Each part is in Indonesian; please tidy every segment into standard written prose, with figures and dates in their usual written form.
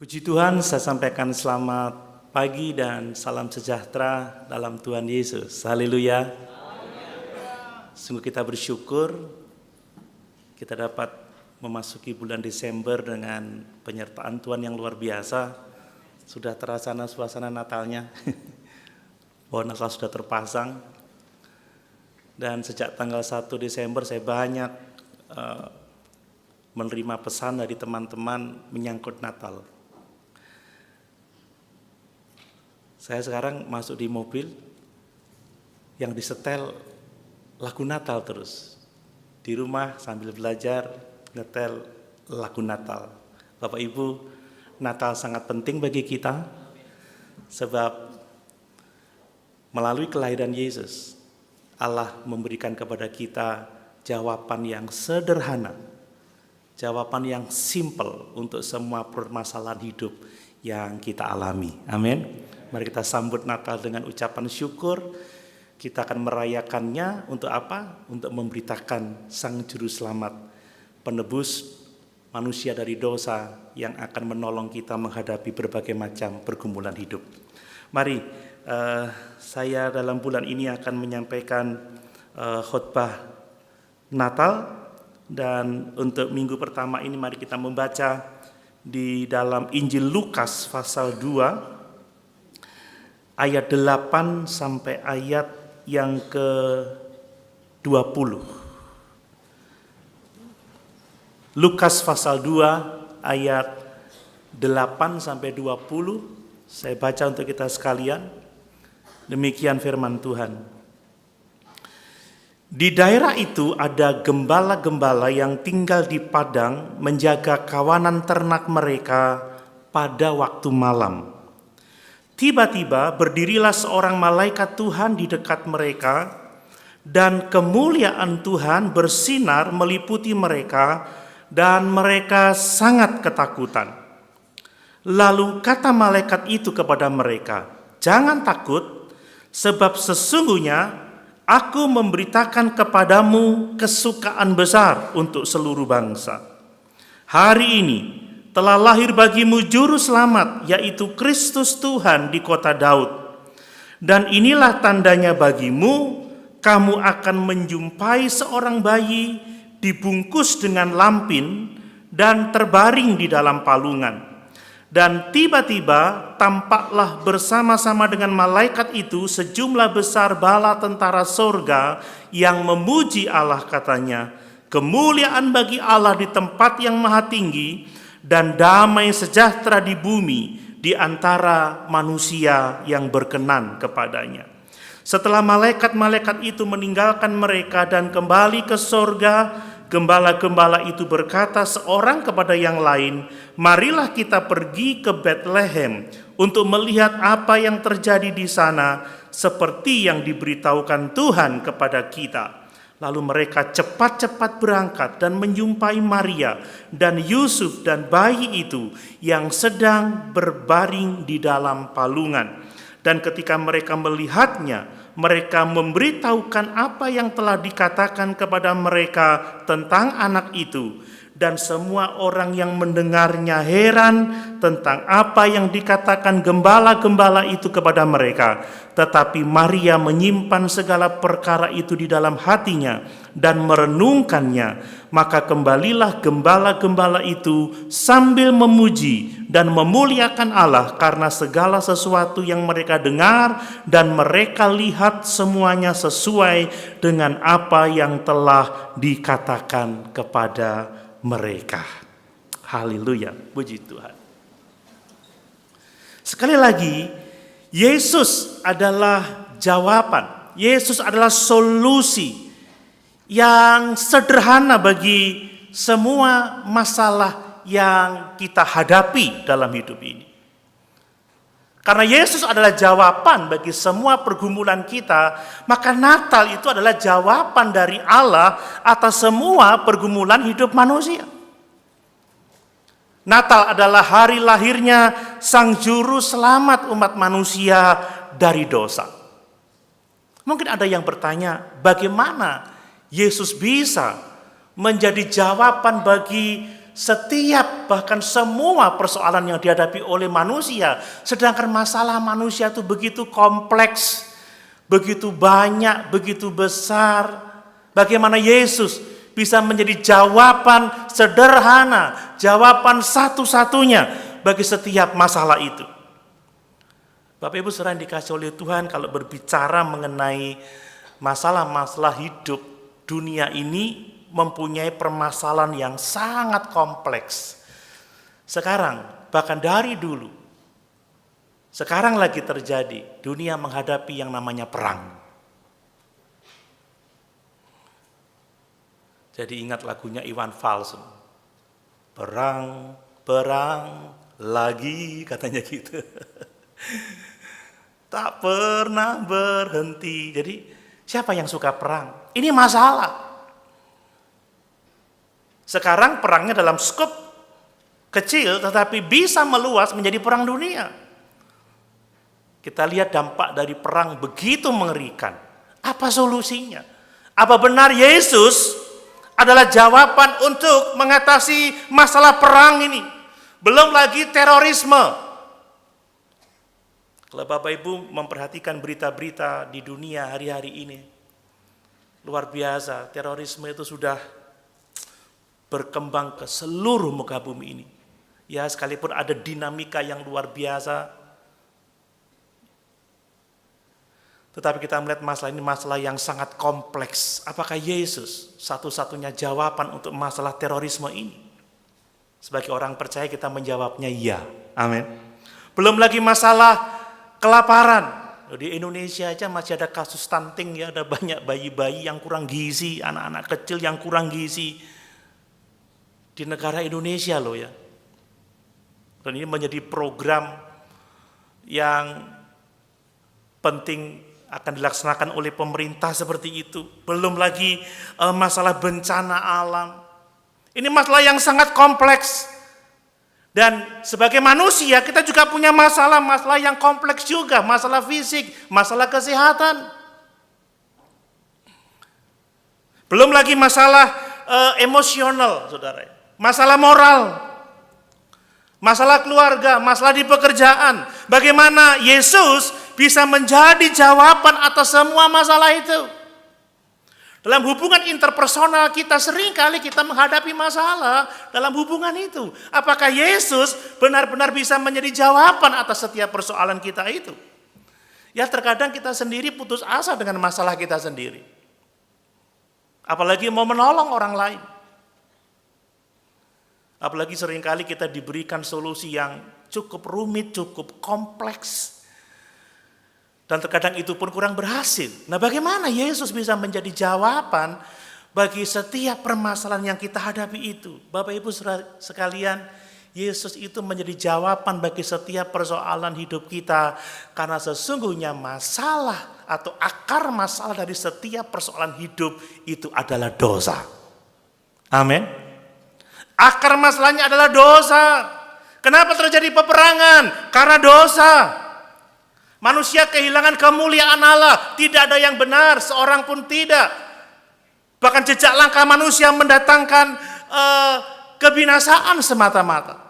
Puji Tuhan, saya sampaikan selamat pagi dan salam sejahtera dalam Tuhan Yesus. Haleluya. Sungguh kita bersyukur kita dapat memasuki bulan Desember dengan penyertaan Tuhan yang luar biasa. Sudah terasa suasana Natalnya. Pohon Natal sudah terpasang. Dan sejak tanggal 1 Desember saya banyak menerima pesan dari teman-teman menyangkut Natal. Saya sekarang masuk di mobil yang disetel lagu Natal terus. Di rumah sambil belajar nyetel lagu Natal. Bapak Ibu, Natal sangat penting bagi kita sebab melalui kelahiran Yesus, Allah memberikan kepada kita jawaban yang sederhana, jawaban yang simple untuk semua permasalahan hidup yang kita alami. Amin. Mari kita sambut Natal dengan ucapan syukur. Kita akan merayakannya untuk apa? Untuk memberitakan Sang Juru Selamat, penebus manusia dari dosa yang akan menolong kita menghadapi berbagai macam pergumulan hidup. Mari, saya dalam bulan ini akan menyampaikan khotbah Natal. Dan untuk minggu pertama ini mari kita membaca di dalam Injil Lukas pasal 2. Ayat 8 sampai ayat yang ke-20. Lukas pasal 2 ayat 8 sampai 20. Saya baca untuk kita sekalian. Demikian firman Tuhan. Di daerah itu ada gembala-gembala yang tinggal di padang menjaga kawanan ternak mereka pada waktu malam. Tiba-tiba berdirilah seorang malaikat Tuhan di dekat mereka, dan kemuliaan Tuhan bersinar meliputi mereka, dan mereka sangat ketakutan. Lalu kata malaikat itu kepada mereka, "Jangan takut, sebab sesungguhnya aku memberitakan kepadamu kesukaan besar untuk seluruh bangsa. Hari ini telah lahir bagimu juru selamat, yaitu Kristus Tuhan di kota Daud. Dan inilah tandanya bagimu, kamu akan menjumpai seorang bayi dibungkus dengan lampin dan terbaring di dalam palungan. Dan tiba-tiba tampaklah bersama-sama dengan malaikat itu sejumlah besar bala tentara sorga yang memuji Allah, katanya, kemuliaan bagi Allah di tempat yang maha tinggi, dan damai sejahtera di bumi di antara manusia yang berkenan kepadanya." Setelah malaikat-malaikat itu meninggalkan mereka dan kembali ke sorga, gembala-gembala itu berkata seorang kepada yang lain, "Marilah kita pergi ke Betlehem untuk melihat apa yang terjadi di sana, seperti yang diberitahukan Tuhan kepada kita." Lalu mereka cepat-cepat berangkat dan menjumpai Maria dan Yusuf dan bayi itu yang sedang berbaring di dalam palungan. Dan ketika mereka melihatnya, mereka memberitahukan apa yang telah dikatakan kepada mereka tentang anak itu. Dan semua orang yang mendengarnya heran tentang apa yang dikatakan gembala-gembala itu kepada mereka. Tetapi Maria menyimpan segala perkara itu di dalam hatinya dan merenungkannya. Maka kembalilah gembala-gembala itu sambil memuji dan memuliakan Allah karena segala sesuatu yang mereka dengar dan mereka lihat semuanya sesuai dengan apa yang telah dikatakan kepada mereka. Haleluya, puji Tuhan. Sekali lagi, Yesus adalah jawaban. Yesus adalah solusi yang sederhana bagi semua masalah yang kita hadapi dalam hidup ini. Karena Yesus adalah jawaban bagi semua pergumulan kita, maka Natal itu adalah jawaban dari Allah atas semua pergumulan hidup manusia. Natal adalah hari lahirnya Sang Juru Selamat umat manusia dari dosa. Mungkin ada yang bertanya, bagaimana Yesus bisa menjadi jawaban bagi setiap bahkan semua persoalan yang dihadapi oleh manusia, sedangkan masalah manusia itu begitu kompleks, begitu banyak, begitu besar. Bagaimana Yesus bisa menjadi jawaban sederhana, jawaban satu-satunya bagi setiap masalah itu. Bapak Ibu saudara yang dikasih oleh Tuhan, kalau berbicara mengenai masalah-masalah hidup, dunia ini mempunyai permasalahan yang sangat kompleks. Sekarang, bahkan dari dulu, sekarang lagi terjadi, dunia menghadapi yang namanya perang. Jadi ingat lagunya Iwan Fals, perang, perang, lagi katanya gitu. Tak pernah berhenti. Jadi siapa yang suka perang? Ini masalah. Sekarang perangnya dalam skop kecil tetapi bisa meluas menjadi perang dunia. Kita lihat dampak dari perang begitu mengerikan. Apa solusinya? Apa benar Yesus adalah jawaban untuk mengatasi masalah perang ini? Belum lagi terorisme. Kalau Bapak Ibu memperhatikan berita-berita di dunia hari-hari ini, luar biasa, terorisme itu sudah berkembang ke seluruh muka bumi ini. Ya, sekalipun ada dinamika yang luar biasa, tetapi kita melihat masalah ini masalah yang sangat kompleks. Apakah Yesus satu-satunya jawaban untuk masalah terorisme ini? Sebagai orang percaya kita menjawabnya iya. Amin. Belum lagi masalah kelaparan. Di Indonesia aja masih ada kasus stunting, ya, ada banyak bayi-bayi yang kurang gizi, anak-anak kecil yang kurang gizi di negara Indonesia loh ya. Dan ini menjadi program yang penting akan dilaksanakan oleh pemerintah seperti itu. Belum lagi masalah bencana alam. Ini masalah yang sangat kompleks. Dan sebagai manusia kita juga punya masalah-masalah yang kompleks juga. Masalah fisik, masalah kesehatan. Belum lagi masalah emosional, saudara. Masalah moral. Masalah keluarga, masalah di pekerjaan. Bagaimana Yesus bisa menjadi jawaban atas semua masalah itu. Dalam hubungan interpersonal kita seringkali kita menghadapi masalah dalam hubungan itu. Apakah Yesus benar-benar bisa menjadi jawaban atas setiap persoalan kita itu? Ya, terkadang kita sendiri putus asa dengan masalah kita sendiri. Apalagi mau menolong orang lain. Apalagi seringkali kita diberikan solusi yang cukup rumit, cukup kompleks. Dan terkadang itu pun kurang berhasil. Nah, bagaimana Yesus bisa menjadi jawaban bagi setiap permasalahan yang kita hadapi itu? Bapak Ibu sekalian, Yesus itu menjadi jawaban bagi setiap persoalan hidup kita. Karena sesungguhnya masalah atau akar masalah dari setiap persoalan hidup itu adalah dosa. Amin. Akar masalahnya adalah dosa. Kenapa terjadi peperangan? Karena dosa. Manusia kehilangan kemuliaan Allah. Tidak ada yang benar, seorang pun tidak. Bahkan jejak langkah manusia mendatangkan kebinasaan semata-mata.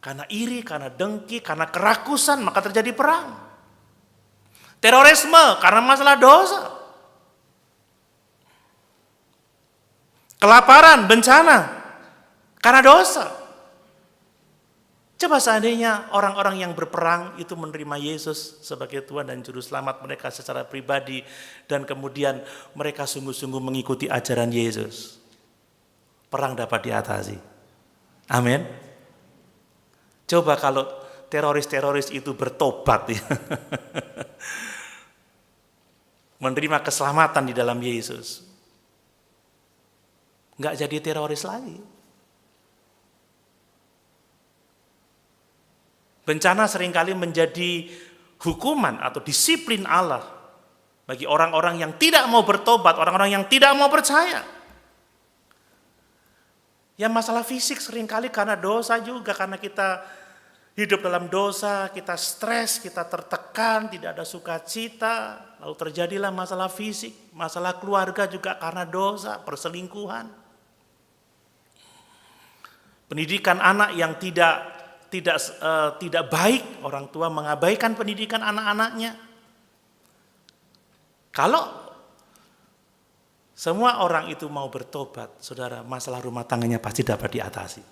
Karena iri, karena dengki, karena kerakusan, maka terjadi perang. Terorisme, karena masalah dosa. Kelaparan, bencana, karena dosa. Coba seandainya orang-orang yang berperang itu menerima Yesus sebagai Tuhan dan Juru Selamat mereka secara pribadi. Dan kemudian mereka sungguh-sungguh mengikuti ajaran Yesus. Perang dapat diatasi. Amin. Coba kalau teroris-teroris itu bertobat. Ya. Menerima keselamatan di dalam Yesus. Nggak jadi teroris lagi. Bencana seringkali menjadi hukuman atau disiplin Allah bagi orang-orang yang tidak mau bertobat, orang-orang yang tidak mau percaya. Ya, masalah fisik seringkali karena dosa juga, karena kita hidup dalam dosa, kita stres, kita tertekan, tidak ada sukacita, lalu terjadilah masalah fisik, masalah keluarga juga karena dosa, perselingkuhan. Pendidikan anak yang tidak baik, orang tua mengabaikan pendidikan anak-anaknya. Kalau semua orang itu mau bertobat, saudara, masalah rumah tangganya pasti dapat diatasi.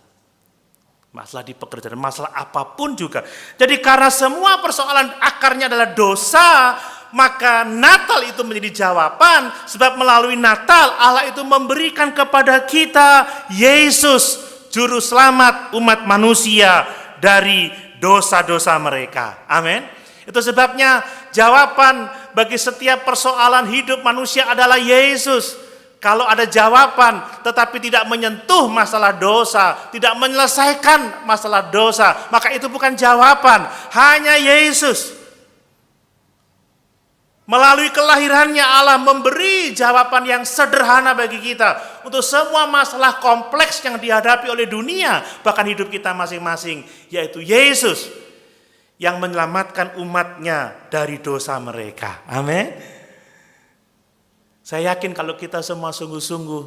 Masalah di pekerjaan, masalah apapun juga. Jadi karena semua persoalan akarnya adalah dosa, maka Natal itu menjadi jawaban. Sebab melalui Natal Allah itu memberikan kepada kita Yesus, juru selamat umat manusia dari dosa-dosa mereka. Amin. Itu sebabnya jawaban bagi setiap persoalan hidup manusia adalah Yesus. Kalau ada jawaban tetapi tidak menyentuh masalah dosa, tidak menyelesaikan masalah dosa, maka itu bukan jawaban, hanya Yesus. Melalui kelahirannya Allah memberi jawaban yang sederhana bagi kita untuk semua masalah kompleks yang dihadapi oleh dunia, bahkan hidup kita masing-masing, yaitu Yesus yang menyelamatkan umatnya dari dosa mereka. Amin. Saya yakin kalau kita semua sungguh-sungguh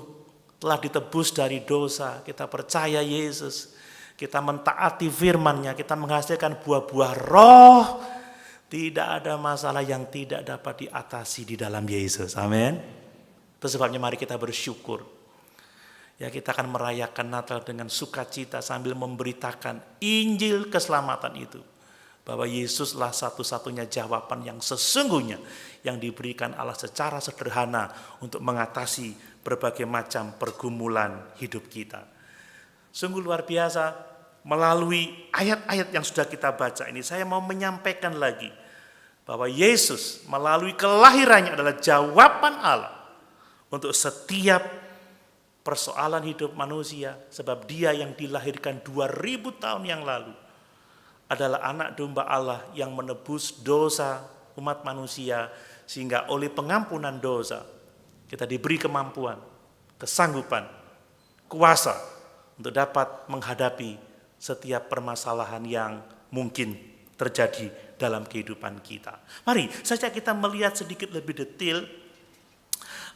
telah ditebus dari dosa, kita percaya Yesus, kita mentaati firman-Nya, kita menghasilkan buah-buah roh, tidak ada masalah yang tidak dapat diatasi di dalam Yesus. Amin. Itu sebabnya mari kita bersyukur. Ya, kita akan merayakan Natal dengan sukacita sambil memberitakan Injil keselamatan itu. Bahwa Yesuslah satu-satunya jawaban yang sesungguhnya yang diberikan Allah secara sederhana untuk mengatasi berbagai macam pergumulan hidup kita. Sungguh luar biasa, melalui ayat-ayat yang sudah kita baca ini, saya mau menyampaikan lagi bahwa Yesus melalui kelahirannya adalah jawaban Allah untuk setiap persoalan hidup manusia, sebab Dia yang dilahirkan 2000 tahun yang lalu adalah anak domba Allah yang menebus dosa umat manusia, sehingga oleh pengampunan dosa kita diberi kemampuan, kesanggupan, kuasa untuk dapat menghadapi setiap permasalahan yang mungkin terjadi dalam kehidupan kita. Mari saja kita melihat sedikit lebih detail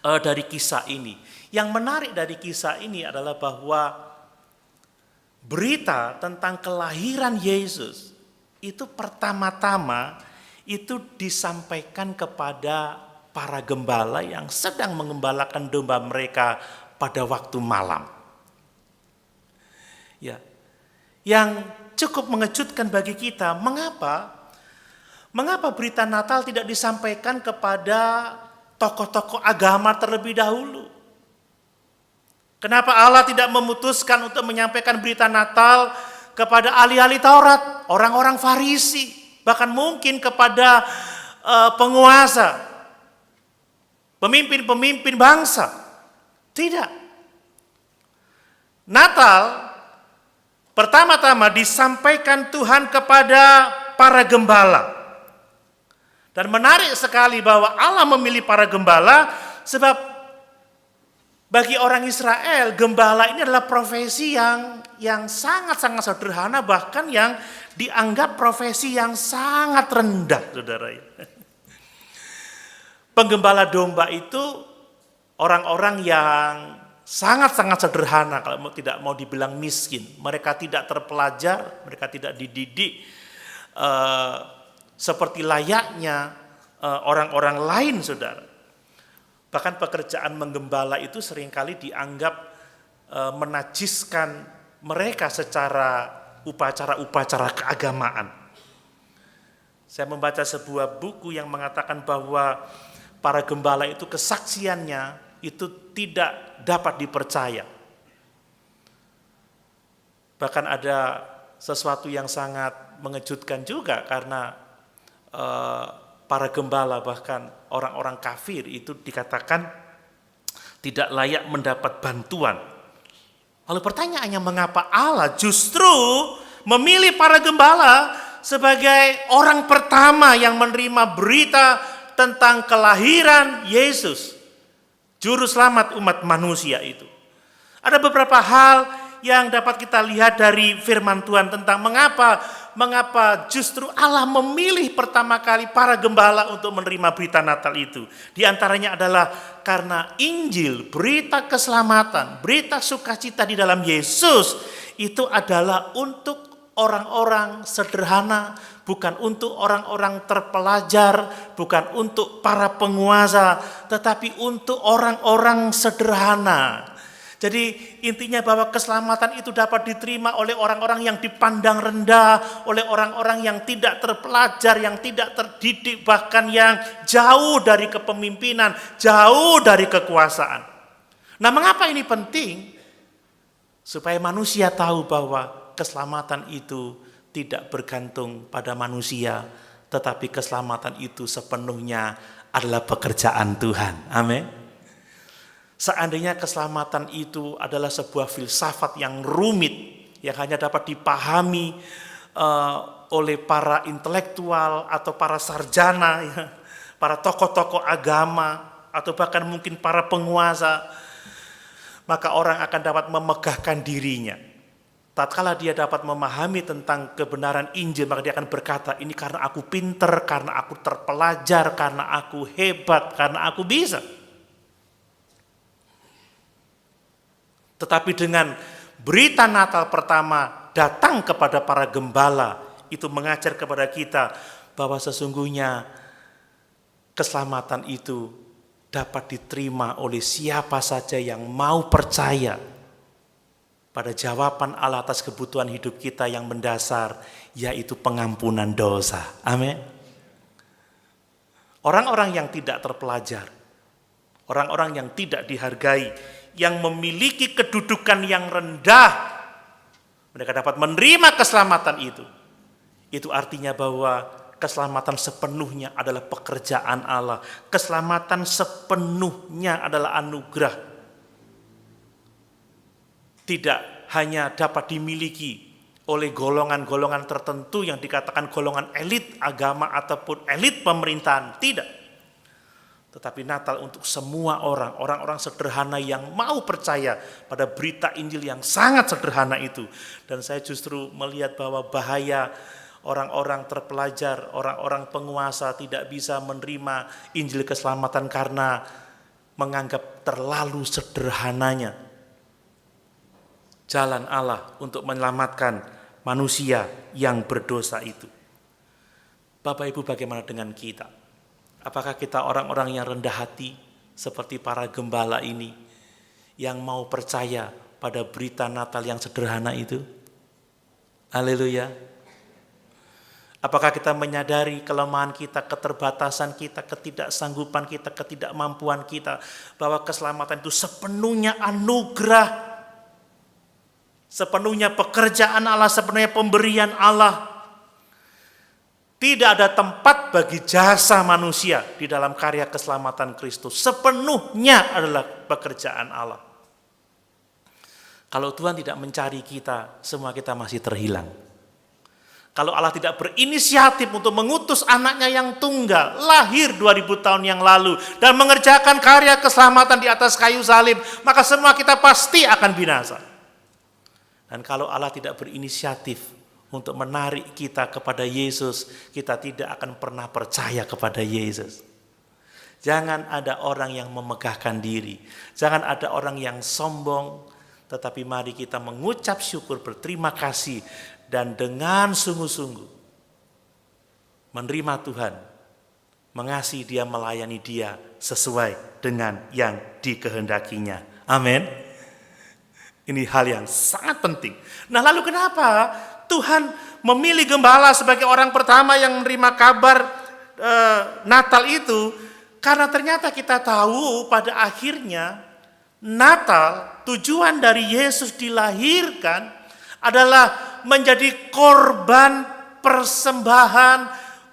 dari kisah ini. Yang menarik dari kisah ini adalah bahwa berita tentang kelahiran Yesus itu pertama-tama itu disampaikan kepada para gembala yang sedang mengembalakan domba mereka pada waktu malam. Ya. Yang cukup mengejutkan bagi kita, mengapa berita Natal tidak disampaikan kepada tokoh-tokoh agama terlebih dahulu? Kenapa Allah tidak memutuskan untuk menyampaikan berita Natal kepada ahli-ahli Taurat, orang-orang Farisi, bahkan mungkin kepada penguasa, pemimpin-pemimpin bangsa? Tidak. Natal pertama-tama disampaikan Tuhan kepada para gembala. Dan menarik sekali bahwa Allah memilih para gembala, sebab bagi orang Israel, gembala ini adalah profesi yang sangat-sangat sederhana, bahkan yang dianggap profesi yang sangat rendah, saudara. Penggembala domba itu orang-orang yang sangat-sangat sederhana, kalau tidak mau dibilang miskin. Mereka tidak terpelajar, mereka tidak dididik seperti layaknya orang-orang lain, saudara. Bahkan pekerjaan menggembala itu seringkali dianggap menajiskan mereka secara upacara-upacara keagamaan. Saya membaca sebuah buku yang mengatakan bahwa para gembala itu kesaksiannya itu tidak dapat dipercaya. Bahkan ada sesuatu yang sangat mengejutkan juga, karena para gembala, bahkan orang-orang kafir itu dikatakan tidak layak mendapat bantuan. Lalu pertanyaannya, mengapa Allah justru memilih para gembala sebagai orang pertama yang menerima berita tentang kelahiran Yesus, juru selamat umat manusia itu? Ada beberapa hal yang dapat kita lihat dari firman Tuhan tentang mengapa justru Allah memilih pertama kali para gembala untuk menerima berita Natal itu. Di antaranya adalah karena Injil, berita keselamatan, berita sukacita di dalam Yesus, itu adalah untuk orang-orang sederhana, bukan untuk orang-orang terpelajar, bukan untuk para penguasa, tetapi untuk orang-orang sederhana. Jadi intinya bahwa keselamatan itu dapat diterima oleh orang-orang yang dipandang rendah, oleh orang-orang yang tidak terpelajar, yang tidak terdidik, bahkan yang jauh dari kepemimpinan, jauh dari kekuasaan. Nah, mengapa ini penting? Supaya manusia tahu bahwa keselamatan itu tidak bergantung pada manusia, tetapi keselamatan itu sepenuhnya adalah pekerjaan Tuhan. Amin. Seandainya keselamatan itu adalah sebuah filsafat yang rumit, yang hanya dapat dipahami oleh para intelektual atau para sarjana, ya, para tokoh-tokoh agama, atau bahkan mungkin para penguasa, maka orang akan dapat memegahkan dirinya. Tatkala dia dapat memahami tentang kebenaran Injil, maka dia akan berkata, ini karena aku pinter, karena aku terpelajar, karena aku hebat, karena aku bisa. Tetapi dengan berita Natal pertama datang kepada para gembala, itu mengajar kepada kita bahwa sesungguhnya keselamatan itu dapat diterima oleh siapa saja yang mau percaya pada jawaban Allah atas kebutuhan hidup kita yang mendasar, yaitu pengampunan dosa. Amin. Orang-orang yang tidak terpelajar, orang-orang yang tidak dihargai, yang memiliki kedudukan yang rendah, mereka dapat menerima keselamatan itu. Itu artinya bahwa keselamatan sepenuhnya adalah pekerjaan Allah. Keselamatan sepenuhnya adalah anugerah. Tidak hanya dapat dimiliki oleh golongan-golongan tertentu yang dikatakan golongan elit agama ataupun elit pemerintahan. Tidak. Tetapi Natal untuk semua orang, orang-orang sederhana yang mau percaya pada berita Injil yang sangat sederhana itu. Dan saya justru melihat bahwa bahaya orang-orang terpelajar, orang-orang penguasa tidak bisa menerima Injil keselamatan karena menganggap terlalu sederhananya jalan Allah untuk menyelamatkan manusia yang berdosa itu. Bapak Ibu, bagaimana dengan kita? Apakah kita orang-orang yang rendah hati seperti para gembala ini yang mau percaya pada berita Natal yang sederhana itu? Haleluya. Apakah kita menyadari kelemahan kita, keterbatasan kita, ketidaksanggupan kita, ketidakmampuan kita, bahwa keselamatan itu sepenuhnya anugerah, sepenuhnya pekerjaan Allah, sepenuhnya pemberian Allah. Tidak ada tempat bagi jasa manusia di dalam karya keselamatan Kristus. Sepenuhnya adalah pekerjaan Allah. Kalau Tuhan tidak mencari kita, semua kita masih terhilang. Kalau Allah tidak berinisiatif untuk mengutus anaknya yang tunggal, lahir 2000 tahun yang lalu, dan mengerjakan karya keselamatan di atas kayu salib, maka semua kita pasti akan binasa. Dan kalau Allah tidak berinisiatif untuk menarik kita kepada Yesus, kita tidak akan pernah percaya kepada Yesus. Jangan ada orang yang memegahkan diri, jangan ada orang yang sombong, tetapi mari kita mengucap syukur, berterima kasih, dan dengan sungguh-sungguh menerima Tuhan, mengasihi Dia, melayani Dia sesuai dengan yang dikehendakinya. Amin. Ini hal yang sangat penting. Nah, lalu kenapa Tuhan memilih gembala sebagai orang pertama yang menerima kabar Natal itu? Karena ternyata kita tahu pada akhirnya Natal, tujuan dari Yesus dilahirkan adalah menjadi korban persembahan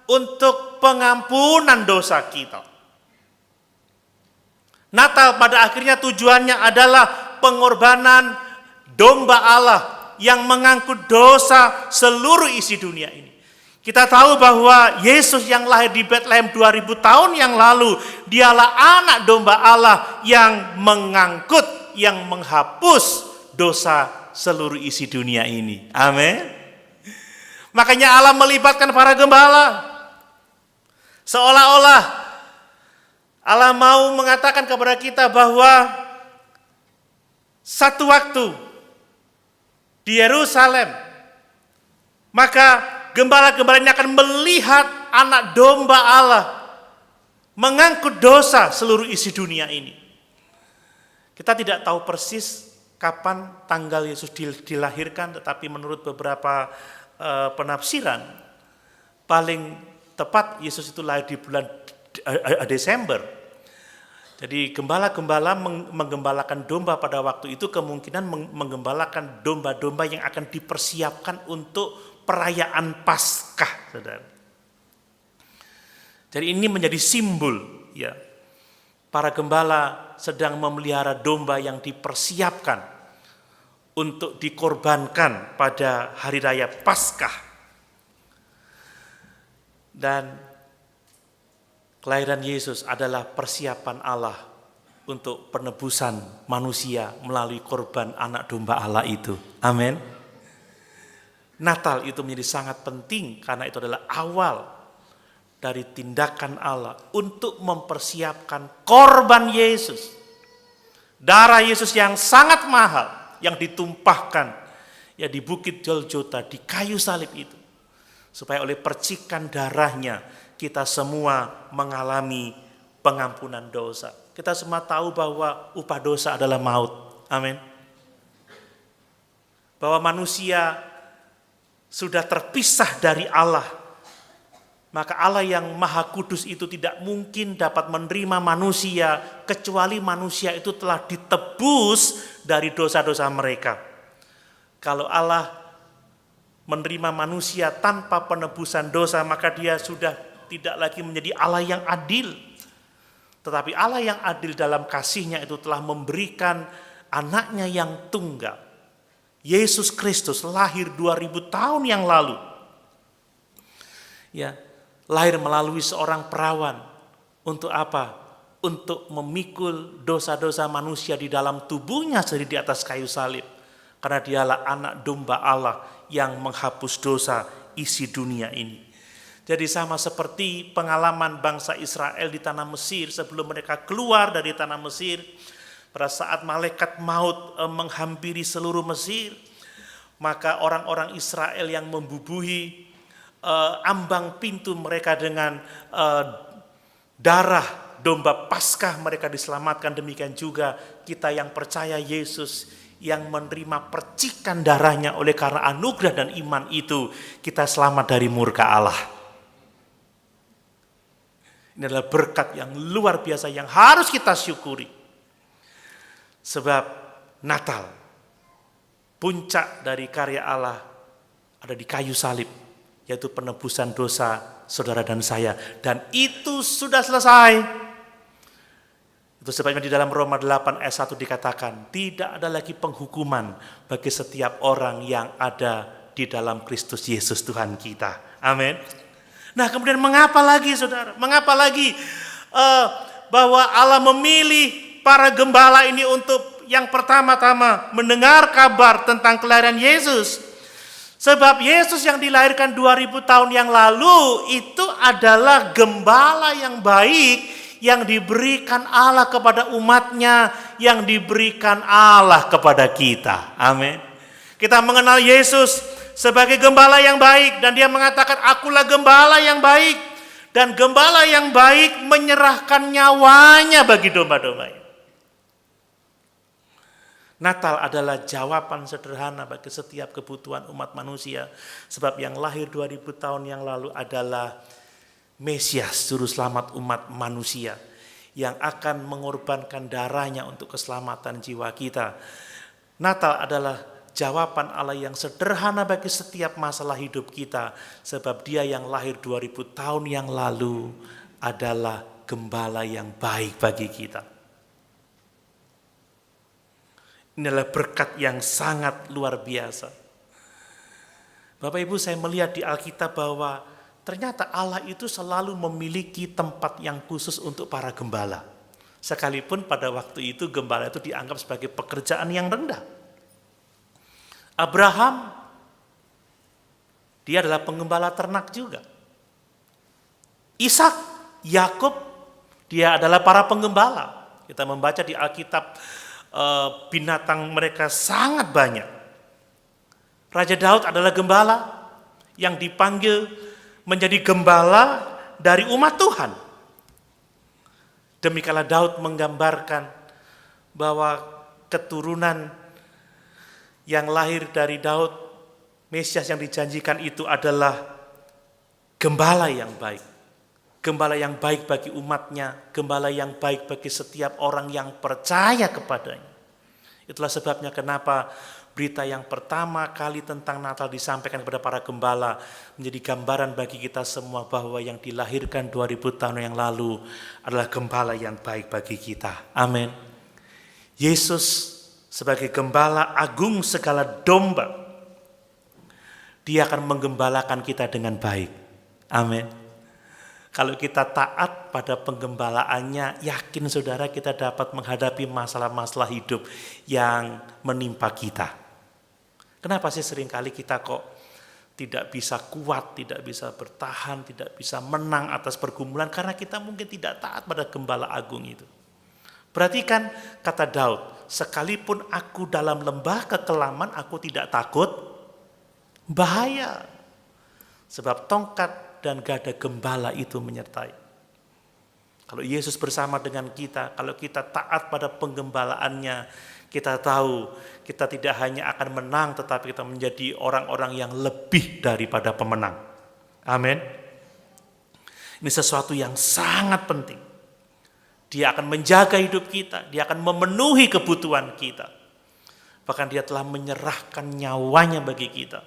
untuk pengampunan dosa kita. Natal pada akhirnya tujuannya adalah pengorbanan domba Allah yang mengangkut dosa seluruh isi dunia ini. Kita tahu bahwa Yesus yang lahir di Bethlehem 2000 tahun yang lalu, dialah anak domba Allah yang mengangkut, yang menghapus dosa seluruh isi dunia ini. Amin. Makanya Allah melibatkan para gembala. Seolah-olah Allah mau mengatakan kepada kita bahwa satu waktu di Yerusalem, maka gembala-gembala ini akan melihat anak domba Allah mengangkut dosa seluruh isi dunia ini. Kita tidak tahu persis kapan tanggal Yesus dilahirkan, tetapi menurut beberapa penafsiran, paling tepat Yesus itu lahir di bulan Desember. Jadi gembala-gembala menggembalakan domba pada waktu itu kemungkinan menggembalakan domba-domba yang akan dipersiapkan untuk perayaan Paskah, saudara. Jadi ini menjadi simbol, ya. Para gembala sedang memelihara domba yang dipersiapkan untuk dikorbankan pada hari raya Paskah. Dan kelahiran Yesus adalah persiapan Allah untuk penebusan manusia melalui korban anak domba Allah itu. Amin. Natal itu menjadi sangat penting karena itu adalah awal dari tindakan Allah untuk mempersiapkan korban Yesus. Darah Yesus yang sangat mahal yang ditumpahkan ya di Bukit Golgota, di kayu salib itu. Supaya oleh percikan darahnya kita semua mengalami pengampunan dosa. Kita semua tahu bahwa upah dosa adalah maut. Amin. Bahwa manusia sudah terpisah dari Allah. Maka Allah yang Maha Kudus itu tidak mungkin dapat menerima manusia kecuali manusia itu telah ditebus dari dosa-dosa mereka. Kalau Allah menerima manusia tanpa penebusan dosa, maka dia sudah tidak lagi menjadi Allah yang adil. Tetapi Allah yang adil dalam kasih-Nya itu telah memberikan anaknya yang tunggal. Yesus Kristus lahir 2000 tahun yang lalu. Ya, lahir melalui seorang perawan. Untuk apa? Untuk memikul dosa-dosa manusia di dalam tubuhnya sendiri di atas kayu salib. Karena dialah anak domba Allah yang menghapus dosa isi dunia ini. Jadi sama seperti pengalaman bangsa Israel di tanah Mesir sebelum mereka keluar dari tanah Mesir. Pada saat malaikat maut menghampiri seluruh Mesir, maka orang-orang Israel yang membubuhi ambang pintu mereka dengan darah domba Paskah mereka diselamatkan. Demikian juga kita yang percaya Yesus yang menerima percikan darahnya oleh karena anugerah dan iman itu kita selamat dari murka Allah. Ini adalah berkat yang luar biasa yang harus kita syukuri. Sebab Natal, puncak dari karya Allah ada di kayu salib, yaitu penebusan dosa saudara dan saya. Dan itu sudah selesai. Itu sebabnya di dalam Roma 8 ayat 1 dikatakan, tidak ada lagi penghukuman bagi setiap orang yang ada di dalam Kristus Yesus Tuhan kita. Amin. Nah kemudian mengapa lagi saudara? Mengapa lagi bahwa Allah memilih para gembala ini untuk yang pertama-tama mendengar kabar tentang kelahiran Yesus? Sebab Yesus yang dilahirkan 2000 tahun yang lalu itu adalah gembala yang baik yang diberikan Allah kepada umatnya, yang diberikan Allah kepada kita. Amin. Kita mengenal Yesus sebagai gembala yang baik dan dia mengatakan akulah gembala yang baik dan gembala yang baik menyerahkan nyawanya bagi domba-dombanya. Natal adalah jawaban sederhana bagi setiap kebutuhan umat manusia. Sebab yang lahir 2000 tahun yang lalu adalah Mesias, juru selamat umat manusia. Yang akan mengorbankan darahnya untuk keselamatan jiwa kita. Natal adalah jawaban Allah yang sederhana bagi setiap masalah hidup kita. Sebab dia yang lahir 2000 tahun yang lalu adalah gembala yang baik bagi kita. Ini adalah berkat yang sangat luar biasa. Bapak Ibu, saya melihat di Alkitab bahwa ternyata Allah itu selalu memiliki tempat yang khusus untuk para gembala. Sekalipun pada waktu itu gembala itu dianggap sebagai pekerjaan yang rendah. Abraham, dia adalah penggembala ternak juga. Ishak, Yakub, dia adalah para penggembala. Kita membaca di Alkitab binatang mereka sangat banyak. Raja Daud adalah gembala yang dipanggil menjadi gembala dari umat Tuhan. Demikianlah Daud menggambarkan bahwa keturunan yang lahir dari Daud, Mesias yang dijanjikan itu adalah gembala yang baik. Gembala yang baik bagi umatnya, gembala yang baik bagi setiap orang yang percaya kepadanya. Itulah sebabnya kenapa berita yang pertama kali tentang Natal disampaikan kepada para gembala menjadi gambaran bagi kita semua bahwa yang dilahirkan 2000 tahun yang lalu adalah gembala yang baik bagi kita. Amin. Yesus sebagai gembala agung segala domba, dia akan menggembalakan kita dengan baik. Amin. Kalau kita taat pada penggembalaannya, yakin saudara kita dapat menghadapi masalah-masalah hidup yang menimpa kita. Kenapa sih seringkali kita kok tidak bisa kuat, tidak bisa bertahan, tidak bisa menang atas pergumulan? Karena kita mungkin tidak taat pada gembala agung itu. Perhatikan kata Daud, sekalipun aku dalam lembah kekelaman, aku tidak takut bahaya. Sebab tongkat dan gada gembala itu menyertai. Kalau Yesus bersama dengan kita, kalau kita taat pada penggembalaannya, kita tahu kita tidak hanya akan menang, tetapi kita menjadi orang-orang yang lebih daripada pemenang. Amin. Ini sesuatu yang sangat penting. Dia akan menjaga hidup kita, dia akan memenuhi kebutuhan kita. Bahkan dia telah menyerahkan nyawanya bagi kita.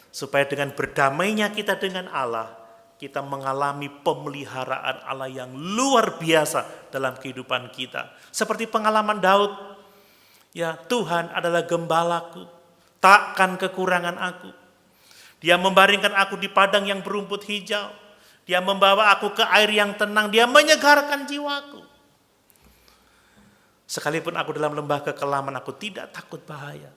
Supaya dengan berdamainya kita dengan Allah, kita mengalami pemeliharaan Allah yang luar biasa dalam kehidupan kita. Seperti pengalaman Daud, ya Tuhan adalah gembalaku, takkan kekurangan aku. Dia membaringkan aku di padang yang berumput hijau. Dia membawa aku ke air yang tenang, dia menyegarkan jiwaku. Sekalipun aku dalam lembah kekelaman, aku tidak takut bahaya.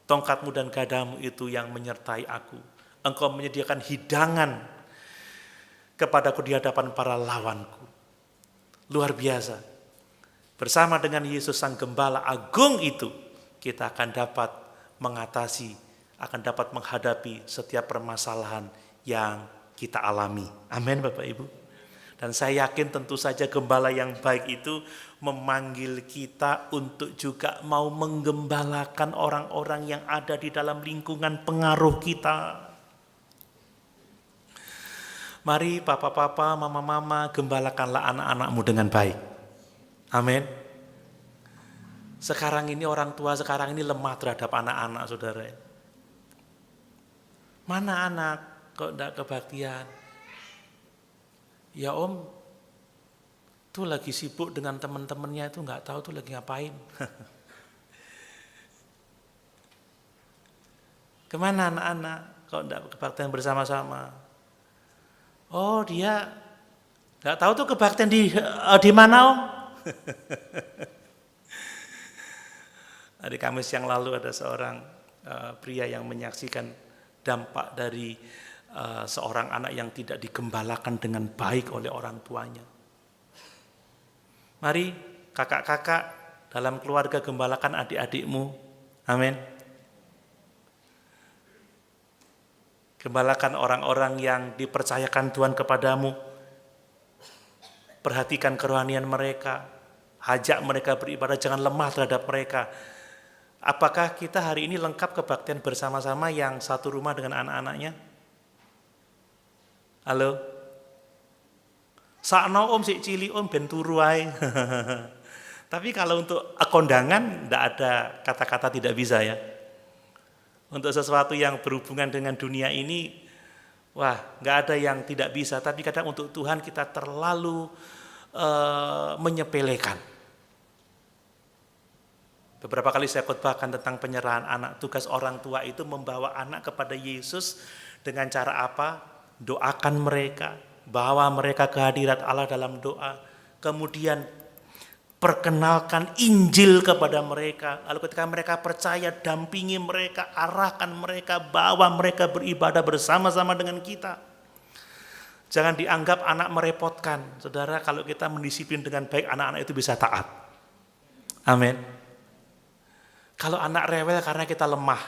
Tongkatmu dan gadamu itu yang menyertai aku. Engkau menyediakan hidangan kepadaku di hadapan para lawanku. Luar biasa. Bersama dengan Yesus Sang Gembala Agung itu, kita akan dapat mengatasi, akan dapat menghadapi setiap permasalahan yang kita alami. Amin Bapak Ibu. Dan saya yakin tentu saja gembala yang baik itu memanggil kita untuk juga mau menggembalakan orang-orang yang ada di dalam lingkungan pengaruh kita. Mari papa-papa, mama-mama, gembalakanlah anak-anakmu dengan baik. Amin. Sekarang ini orang tua sekarang ini lemah terhadap anak-anak saudara. Mana anak kok tidak kebaktian? Ya om, tuh lagi sibuk dengan teman-temannya itu nggak tahu tuh lagi ngapain. Kemana anak-anak kok tidak kebaktian bersama-sama? Oh dia nggak tahu tuh kebaktian di mana om? Hari Kamis yang lalu ada seorang pria yang menyaksikan dampak dari seorang anak yang tidak digembalakan dengan baik oleh orang tuanya. Mari kakak-kakak dalam keluarga gembalakan adik-adikmu. Amin. Gembalakan orang-orang yang dipercayakan Tuhan kepadamu. Perhatikan kerohanian mereka. Ajak mereka beribadah, jangan lemah terhadap mereka. Apakah kita hari ini lengkap kebaktian bersama-sama yang satu rumah dengan anak-anaknya? Halo? Sakno om sik cili om ben turu ae. Tapi kalau untuk kondangan enggak ada kata-kata tidak bisa ya. Untuk sesuatu yang berhubungan dengan dunia ini, wah, enggak ada yang tidak bisa. Tapi kadang untuk Tuhan kita terlalu menyepelekan. Beberapa kali saya khotbahkan tentang penyerahan anak. Tugas orang tua itu membawa anak kepada Yesus dengan cara apa? Doakan mereka, bawa mereka ke hadirat Allah dalam doa. Kemudian perkenalkan Injil kepada mereka. Lalu ketika mereka percaya, dampingi mereka, arahkan mereka, bawa mereka beribadah bersama-sama dengan kita. Jangan dianggap anak merepotkan. Saudara, kalau kita mendisiplin dengan baik, anak-anak itu bisa taat. Amin. Kalau anak rewel karena kita lemah,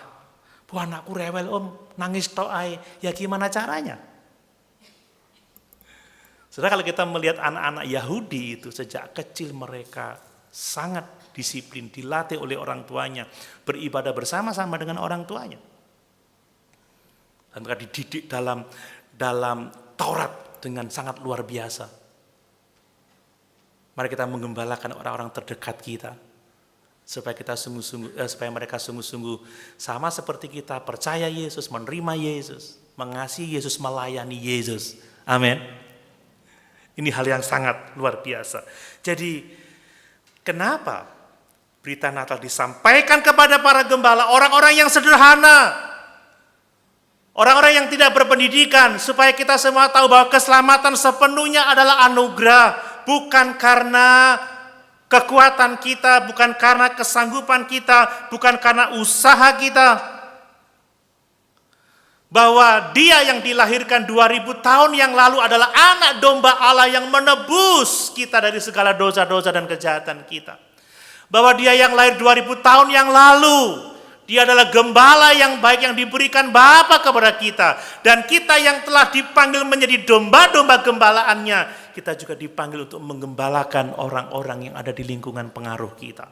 "Bu, anakku rewel om, nangis tok ae." Ya gimana caranya? Saudara, kalau kita melihat anak-anak Yahudi itu sejak kecil mereka sangat disiplin, dilatih oleh orang tuanya, beribadah bersama-sama dengan orang tuanya. Dan mereka dididik dalam Taurat dengan sangat luar biasa. Mari kita menggembalakan orang-orang terdekat kita, supaya mereka sungguh-sungguh sama seperti kita, percaya Yesus, menerima Yesus, mengasihi Yesus, melayani Yesus. Amin. Ini hal yang sangat luar biasa. Jadi, kenapa berita Natal disampaikan kepada para gembala, orang-orang yang sederhana, orang-orang yang tidak berpendidikan, supaya kita semua tahu bahwa keselamatan sepenuhnya adalah anugerah, bukan karena kekuatan kita, bukan karena kesanggupan kita, bukan karena usaha kita. Bahwa Dia yang dilahirkan 2000 tahun yang lalu adalah anak domba Allah yang menebus kita dari segala dosa-dosa dan kejahatan kita. Bahwa Dia yang lahir 2000 tahun yang lalu, Dia adalah gembala yang baik yang diberikan Bapa kepada kita. Dan kita yang telah dipanggil menjadi domba-domba gembalaannya, kita juga dipanggil untuk menggembalakan orang-orang yang ada di lingkungan pengaruh kita.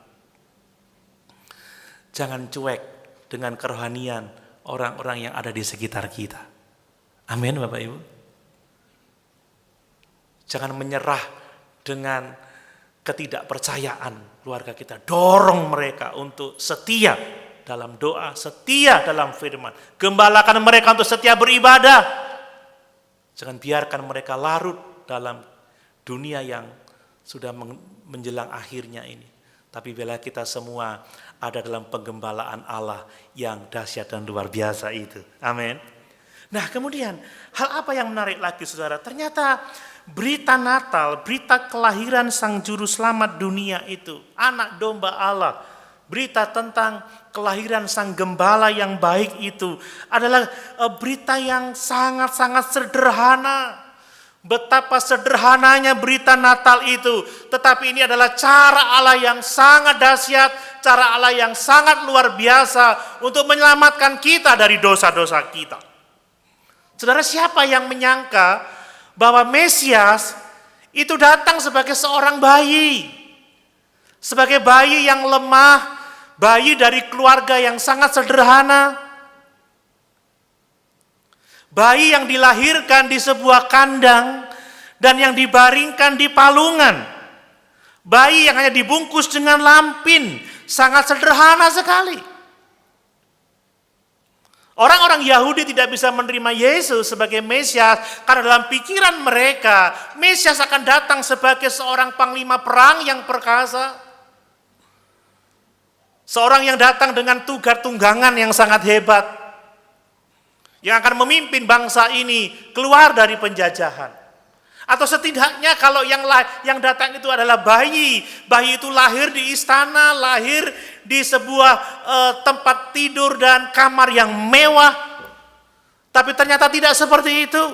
Jangan cuek dengan kerohanian orang-orang yang ada di sekitar kita. Amin, Bapak Ibu. Jangan menyerah dengan ketidakpercayaan keluarga kita. Dorong mereka untuk setia dalam doa, setia dalam firman. Gembalakan mereka untuk setia beribadah. Jangan biarkan mereka larut dalam dunia yang sudah menjelang akhirnya ini. Tapi bila kita semua ada dalam penggembalaan Allah yang dahsyat dan luar biasa itu. Amin. Nah, kemudian hal apa yang menarik lagi, saudara? Ternyata berita Natal, berita kelahiran Sang Juru Selamat dunia itu, anak domba Allah, berita tentang kelahiran Sang Gembala yang baik itu adalah berita yang sangat-sangat sederhana. Betapa sederhananya berita Natal itu, tetapi ini adalah cara Allah yang sangat dahsyat, cara Allah yang sangat luar biasa untuk menyelamatkan kita dari dosa-dosa kita. Saudara, siapa yang menyangka bahwa Mesias itu datang sebagai seorang bayi, sebagai bayi yang lemah, bayi dari keluarga yang sangat sederhana, bayi yang dilahirkan di sebuah kandang dan yang dibaringkan di palungan. Bayi yang hanya dibungkus dengan lampin, sangat sederhana sekali. Orang-orang Yahudi tidak bisa menerima Yesus sebagai Mesias karena dalam pikiran mereka, Mesias akan datang sebagai seorang panglima perang yang perkasa. Seorang yang datang dengan tugas tunggangan yang sangat hebat, yang akan memimpin bangsa ini keluar dari penjajahan. Atau setidaknya kalau yang datang itu adalah bayi itu lahir di istana, lahir di sebuah tempat tidur dan kamar yang mewah. Tapi ternyata tidak seperti itu.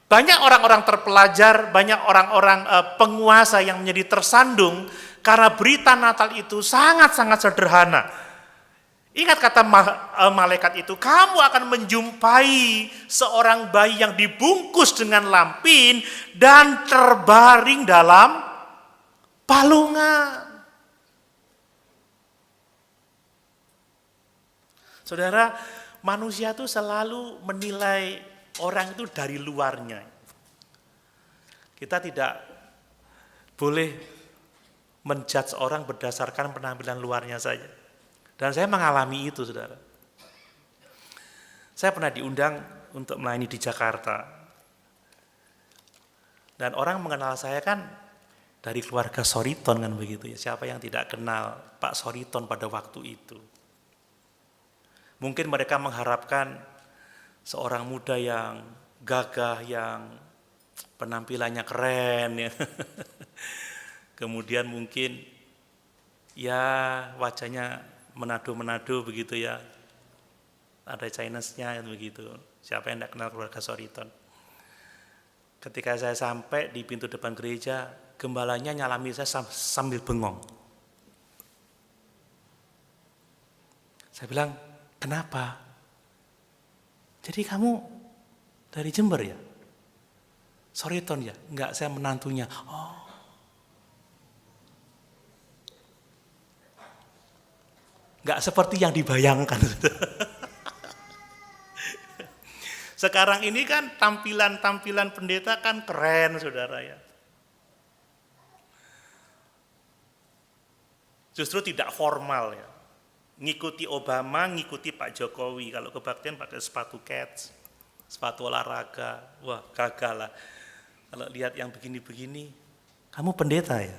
Banyak orang-orang terpelajar, banyak orang-orang penguasa yang menjadi tersandung karena berita Natal itu sangat-sangat sederhana. Ingat kata malaikat itu, kamu akan menjumpai seorang bayi yang dibungkus dengan lampin dan terbaring dalam palungan. Saudara, manusia itu selalu menilai orang itu dari luarnya. Kita tidak boleh menjudge orang berdasarkan penampilan luarnya saja. Dan saya mengalami itu, saudara. Saya pernah diundang untuk melayani di Jakarta. Dan orang mengenal saya kan dari keluarga Soriton kan begitu ya. Siapa yang tidak kenal Pak Soriton pada waktu itu? Mungkin mereka mengharapkan seorang muda yang gagah, yang penampilannya keren ya. Kemudian mungkin ya wajahnya menado-menado begitu ya, ada Chinese-nya begitu. Siapa yang tidak kenal keluarga Soriton? Ketika saya sampai di pintu depan gereja, gembalanya nyalami saya sambil bengong. Saya bilang, kenapa? Jadi kamu dari Jember ya? Sorry Ton ya? Enggak, saya menantunya. Oh. Enggak seperti yang dibayangkan. Sekarang ini kan tampilan pendeta kan keren, saudara ya. Justru tidak formal ya. Ngikuti Obama, ngikuti Pak Jokowi. Kalau kebaktian pakai sepatu Keds, sepatu olahraga. Wah, gagal lah. Kalau lihat yang begini-begini, kamu pendeta ya?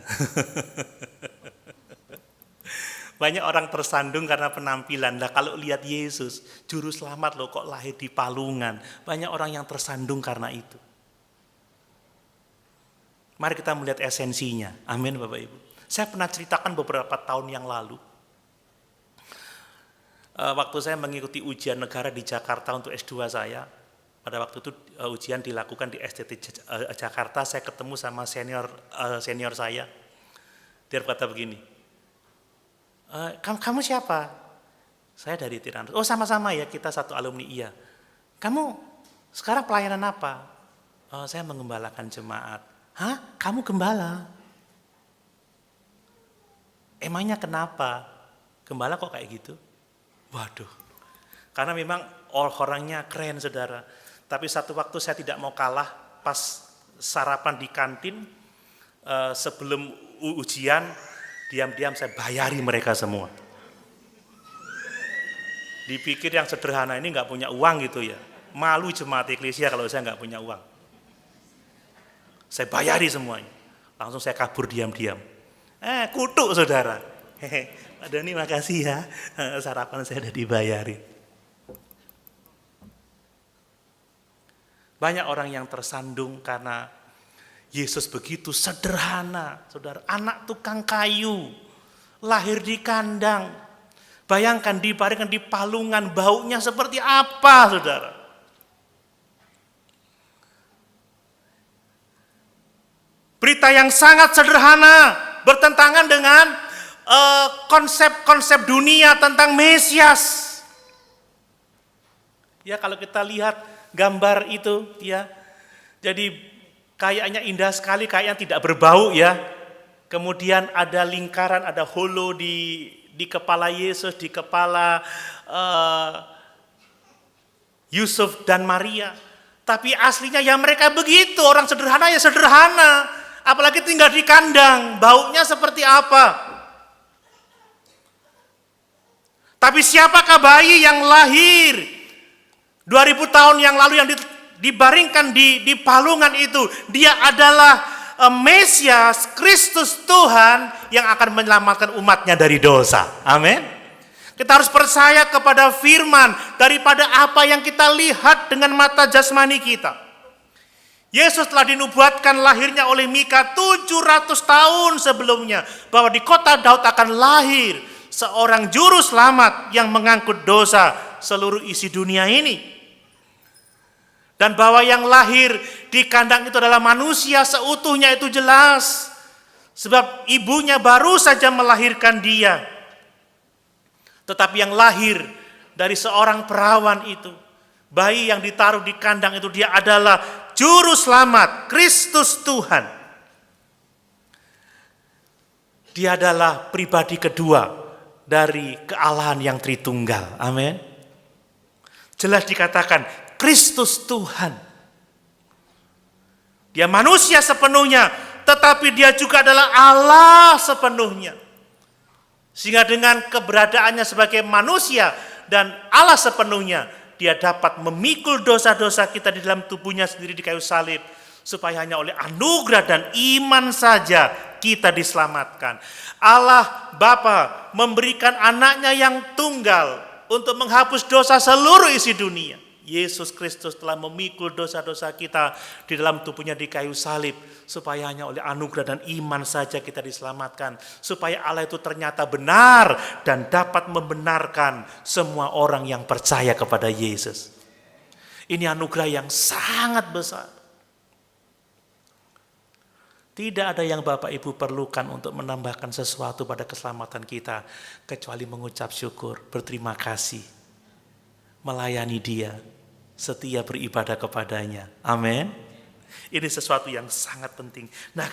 Banyak orang tersandung karena penampilan. Nah, kalau lihat Yesus, juru selamat loh kok lahir di palungan. Banyak orang yang tersandung karena itu. Mari kita melihat esensinya. Amin Bapak Ibu. Saya pernah ceritakan beberapa tahun yang lalu. Waktu saya mengikuti ujian negara di Jakarta untuk S2 saya. Pada waktu itu ujian dilakukan di STT Jakarta. Saya ketemu sama senior saya. Dia berkata begini. Kamu siapa? Saya dari Tiranos. Oh sama-sama ya, kita satu alumni. Iya. Kamu sekarang pelayanan apa? Saya mengembalakan jemaat. Hah? Kamu gembala? Emangnya kenapa? Gembala kok kayak gitu? Waduh. Karena memang orangnya keren saudara. Tapi satu waktu saya tidak mau kalah pas sarapan di kantin sebelum ujian. Diam-diam saya bayari mereka semua. Dipikir yang sederhana ini nggak punya uang gitu ya. Malu jemaat eklesia kalau saya nggak punya uang. Saya bayari semuanya. Langsung saya kabur diam-diam. Kutuk saudara. Pak Doni makasih ya. Sarapan saya udah dibayari. Banyak orang yang tersandung karena Yesus begitu sederhana, saudara. Anak tukang kayu, lahir di kandang. Bayangkan dibaringkan di palungan, baunya seperti apa, saudara. Berita yang sangat sederhana, bertentangan dengan konsep-konsep dunia tentang Mesias. Ya kalau kita lihat gambar itu, ya, jadi kayaknya indah sekali, kayaknya tidak berbau ya. Kemudian ada lingkaran, ada holo di kepala Yesus, di kepala Yusuf dan Maria. Tapi aslinya ya mereka begitu, orang sederhana ya sederhana. Apalagi tinggal di kandang, baunya seperti apa. Tapi siapakah bayi yang lahir 2000 tahun yang lalu yang dibaringkan di palungan itu? Dia adalah Mesias, Kristus Tuhan yang akan menyelamatkan umatnya dari dosa. Amin. Kita harus percaya kepada firman daripada apa yang kita lihat dengan mata jasmani kita. Yesus telah dinubuatkan lahirnya oleh Mika 700 tahun sebelumnya. Bahwa di kota Daud akan lahir seorang juru selamat yang mengangkut dosa seluruh isi dunia ini. Dan bahwa yang lahir di kandang itu adalah manusia seutuhnya itu jelas. Sebab ibunya baru saja melahirkan dia. Tetapi yang lahir dari seorang perawan itu, bayi yang ditaruh di kandang itu, dia adalah Juru Selamat, Kristus Tuhan. Dia adalah pribadi kedua dari kealahan yang Tritunggal. Amin. Jelas dikatakan, Kristus Tuhan. Dia manusia sepenuhnya, tetapi dia juga adalah Allah sepenuhnya. Sehingga dengan keberadaannya sebagai manusia dan Allah sepenuhnya, dia dapat memikul dosa-dosa kita di dalam tubuhnya sendiri di kayu salib. Supaya hanya oleh anugerah dan iman saja kita diselamatkan. Allah Bapa memberikan anaknya yang tunggal untuk menghapus dosa seluruh isi dunia. Yesus Kristus telah memikul dosa-dosa kita di dalam tubuhnya di kayu salib. Supaya hanya oleh anugerah dan iman saja kita diselamatkan. Supaya Allah itu ternyata benar dan dapat membenarkan semua orang yang percaya kepada Yesus. Ini anugerah yang sangat besar. Tidak ada yang Bapak Ibu perlukan untuk menambahkan sesuatu pada keselamatan kita, kecuali mengucap syukur, berterima kasih, melayani Dia, setia beribadah kepadanya. Amin. Ini sesuatu yang sangat penting. Nah,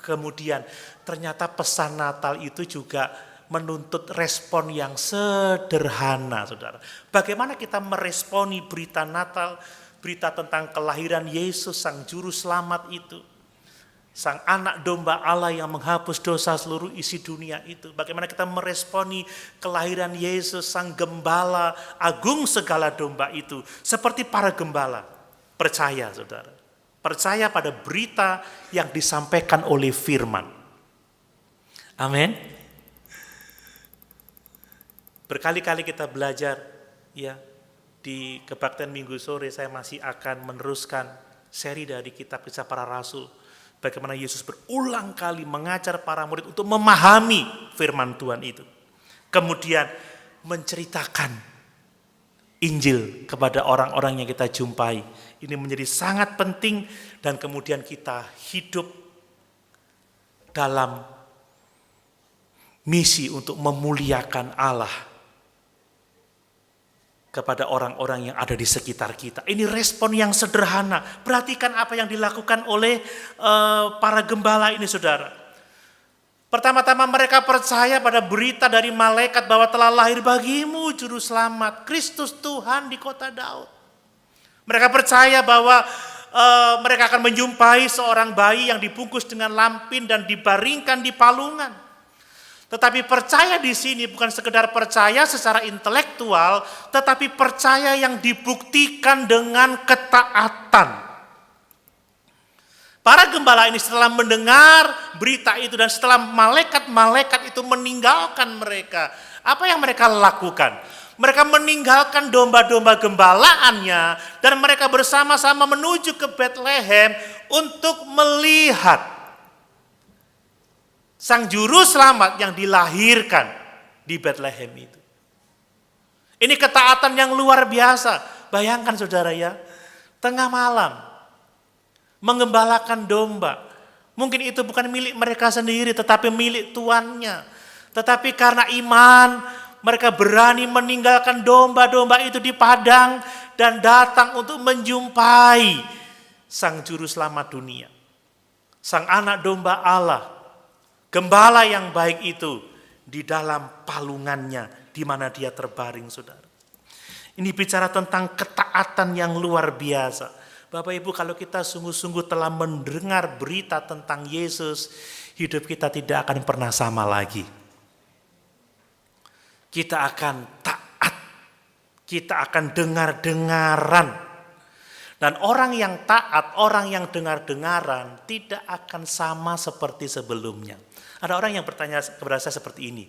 kemudian ternyata pesan Natal itu juga menuntut respon yang sederhana, saudara. Bagaimana kita meresponi berita Natal, berita tentang kelahiran Yesus, Sang Juru Selamat itu. Sang anak domba Allah yang menghapus dosa seluruh isi dunia itu. Bagaimana kita meresponi kelahiran Yesus, Sang Gembala, agung segala domba itu. Seperti para gembala. Percaya, saudara. Percaya pada berita yang disampaikan oleh firman. Amin. Berkali-kali kita belajar, ya, di kebaktian Minggu sore saya masih akan meneruskan seri dari kitab Kisah Para Rasul. Bagaimana Yesus berulang kali mengajar para murid untuk memahami firman Tuhan itu. Kemudian menceritakan Injil kepada orang-orang yang kita jumpai. Ini menjadi sangat penting dan kemudian kita hidup dalam misi untuk memuliakan Allah kepada orang-orang yang ada di sekitar kita. Ini respon yang sederhana. Perhatikan apa yang dilakukan oleh para gembala ini, saudara. Pertama-tama mereka percaya pada berita dari malaikat bahwa telah lahir bagimu Juru Selamat, Kristus Tuhan di kota Daud. Mereka percaya bahwa mereka akan menjumpai seorang bayi yang dibungkus dengan lampin dan dibaringkan di palungan. Tetapi percaya di sini bukan sekedar percaya secara intelektual, tetapi percaya yang dibuktikan dengan ketaatan. Para gembala ini setelah mendengar berita itu dan setelah malaikat-malaikat itu meninggalkan mereka, apa yang mereka lakukan? Mereka meninggalkan domba-domba gembalaannya dan mereka bersama-sama menuju ke Bethlehem untuk melihat Sang Juru Selamat yang dilahirkan di Bethlehem itu. Ini ketaatan yang luar biasa. Bayangkan, saudara, ya, tengah malam menggembalakan domba. Mungkin itu bukan milik mereka sendiri, tetapi milik tuannya. Tetapi karena iman, mereka berani meninggalkan domba-domba itu di padang dan datang untuk menjumpai Sang Juru Selamat dunia. Sang anak domba Allah, Gembala yang baik itu di dalam palungannya di mana dia terbaring, saudara. Ini bicara tentang ketaatan yang luar biasa. Bapak Ibu, kalau kita sungguh-sungguh telah mendengar berita tentang Yesus, hidup kita tidak akan pernah sama lagi. Kita akan taat. Kita akan dengar-dengaran. Dan orang yang taat, orang yang dengar-dengaran tidak akan sama seperti sebelumnya. Ada orang yang bertanya kepada saya seperti ini.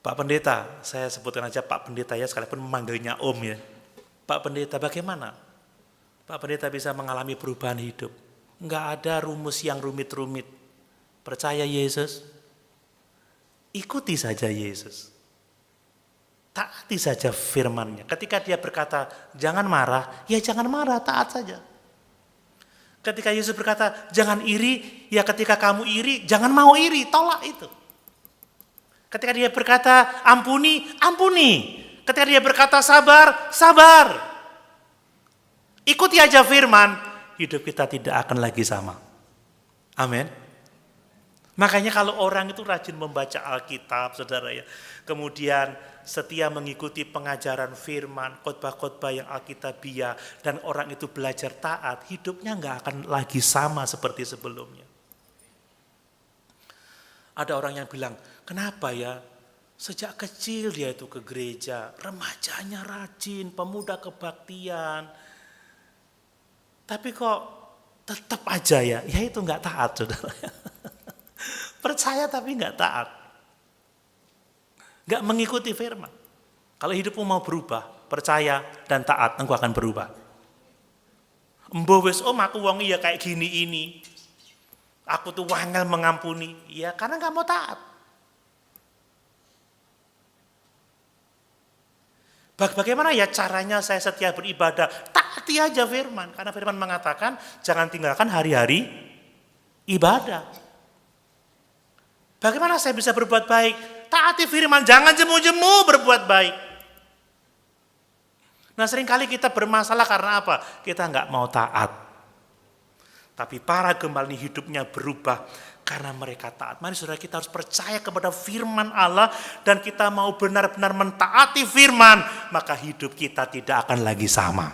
Pak Pendeta, saya sebutkan aja Pak Pendeta ya, sekalipun memanggilnya Om ya. Pak Pendeta, bagaimana Pak Pendeta bisa mengalami perubahan hidup? Enggak ada rumus yang rumit-rumit. Percaya Yesus, ikuti saja Yesus. Taati saja firman-Nya. Ketika dia berkata, jangan marah, ya jangan marah, taat saja. Ketika Yesus berkata, jangan iri, ya ketika kamu iri, jangan mau iri, tolak itu. Ketika dia berkata, ampuni, ampuni. Ketika dia berkata, sabar, sabar. Ikuti aja firman, hidup kita tidak akan lagi sama. Amin. Makanya kalau orang itu rajin membaca Alkitab, saudara ya, kemudian setia mengikuti pengajaran firman, khotbah-khotbah yang alkitabiah, dan orang itu belajar taat, hidupnya nggak akan lagi sama seperti sebelumnya. Ada orang yang bilang, kenapa ya sejak kecil dia itu ke gereja, remajanya rajin, pemuda kebaktian, tapi kok tetap aja ya itu nggak taat, saudara. Percaya tapi nggak taat. Nggak mengikuti firman. Kalau hidupmu mau berubah, percaya dan taat, engkau akan berubah. Embo wis om aku wong iya kayak gini ini. Aku tuh wangel mengampuni. Ya karena nggak mau taat. Bagaimana ya caranya saya setia beribadah? Taati aja firman. Karena firman mengatakan jangan tinggalkan hari-hari ibadah. Bagaimana saya bisa berbuat baik? Taati firman, jangan jemu-jemu berbuat baik. Nah, seringkali kita bermasalah karena apa? Kita nggak mau taat. Tapi para gembala ini hidupnya berubah karena mereka taat. Mari saudara, kita harus percaya kepada firman Allah dan kita mau benar-benar mentaati firman, maka hidup kita tidak akan lagi sama.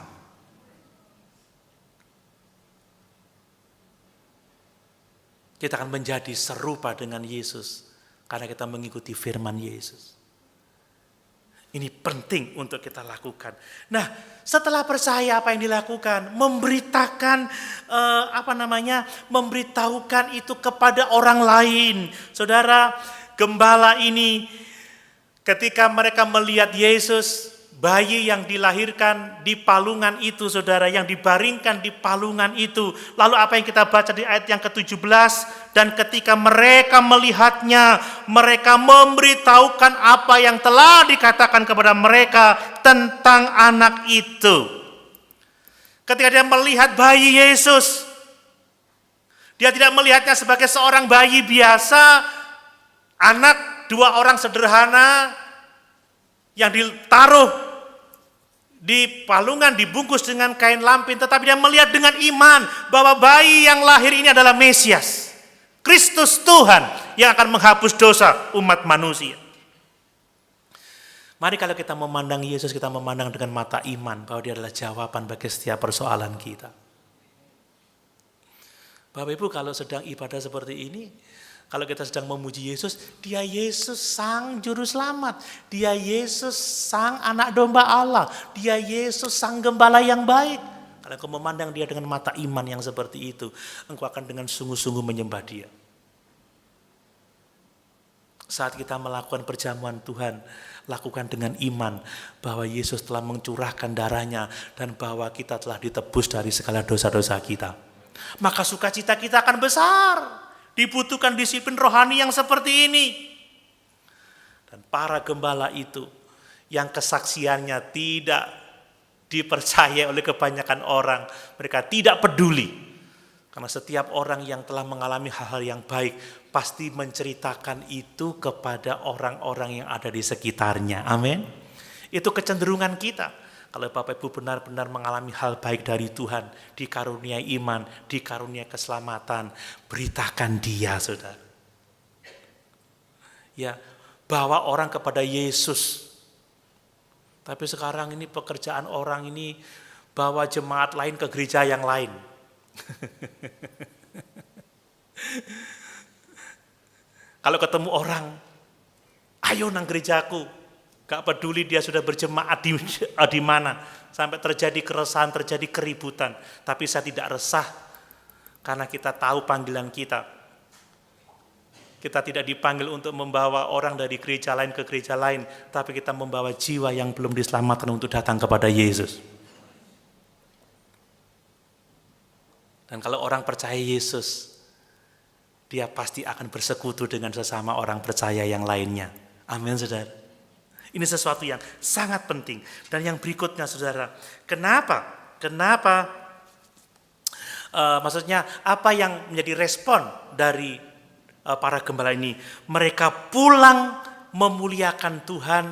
Kita akan menjadi serupa dengan Yesus karena kita mengikuti firman Yesus. Ini penting untuk kita lakukan. Nah, setelah percaya apa yang dilakukan, memberitakan memberitahukan itu kepada orang lain. Saudara, gembala ini ketika mereka melihat Yesus, bayi yang dilahirkan di palungan itu, saudara, yang dibaringkan di palungan itu. Lalu apa yang kita baca di ayat yang ke-17? Dan ketika mereka melihatnya, mereka memberitahukan apa yang telah dikatakan kepada mereka tentang anak itu. Ketika dia melihat bayi Yesus, dia tidak melihatnya sebagai seorang bayi biasa, anak 2 orang sederhana yang ditaruh di palungan, dibungkus dengan kain lampin, tetapi dia melihat dengan iman bahwa bayi yang lahir ini adalah Mesias, Kristus Tuhan yang akan menghapus dosa umat manusia. Mari kalau kita memandang Yesus, kita memandang dengan mata iman bahwa dia adalah jawaban bagi setiap persoalan kita. Bapak Ibu, kalau sedang ibadah seperti ini, kalau kita sedang memuji Yesus, dia Yesus sang juru selamat, dia Yesus sang anak domba Allah, dia Yesus sang gembala yang baik. Kalau engkau memandang dia dengan mata iman yang seperti itu, engkau akan dengan sungguh-sungguh menyembah dia. Saat kita melakukan perjamuan Tuhan, lakukan dengan iman bahwa Yesus telah mencurahkan darahnya dan bahwa kita telah ditebus dari segala dosa-dosa kita. Maka sukacita kita akan besar. Dibutuhkan disiplin rohani yang seperti ini. Dan para gembala itu yang kesaksiannya tidak dipercaya oleh kebanyakan orang, mereka tidak peduli. Karena setiap orang yang telah mengalami hal-hal yang baik pasti menceritakan itu kepada orang-orang yang ada di sekitarnya. Amin. Itu kecenderungan kita. Kalau Bapak Ibu benar-benar mengalami hal baik dari Tuhan, dikaruniai iman, dikaruniai keselamatan, beritakan dia, saudara. Ya, bawa orang kepada Yesus. Tapi sekarang ini pekerjaan orang ini bawa jemaat lain ke gereja yang lain. Kalau ketemu orang, ayo nang gerejaku. Gak peduli dia sudah berjemaat di mana. Sampai terjadi keresahan, terjadi keributan. Tapi saya tidak resah. Karena kita tahu panggilan kita. Kita tidak dipanggil untuk membawa orang dari gereja lain ke gereja lain. Tapi kita membawa jiwa yang belum diselamatkan untuk datang kepada Yesus. Dan kalau orang percaya Yesus, dia pasti akan bersekutu dengan sesama orang percaya yang lainnya. Amin, saudara. Ini sesuatu yang sangat penting. Dan yang berikutnya, saudara, kenapa maksudnya apa yang menjadi respon dari para gembala ini? Mereka pulang memuliakan Tuhan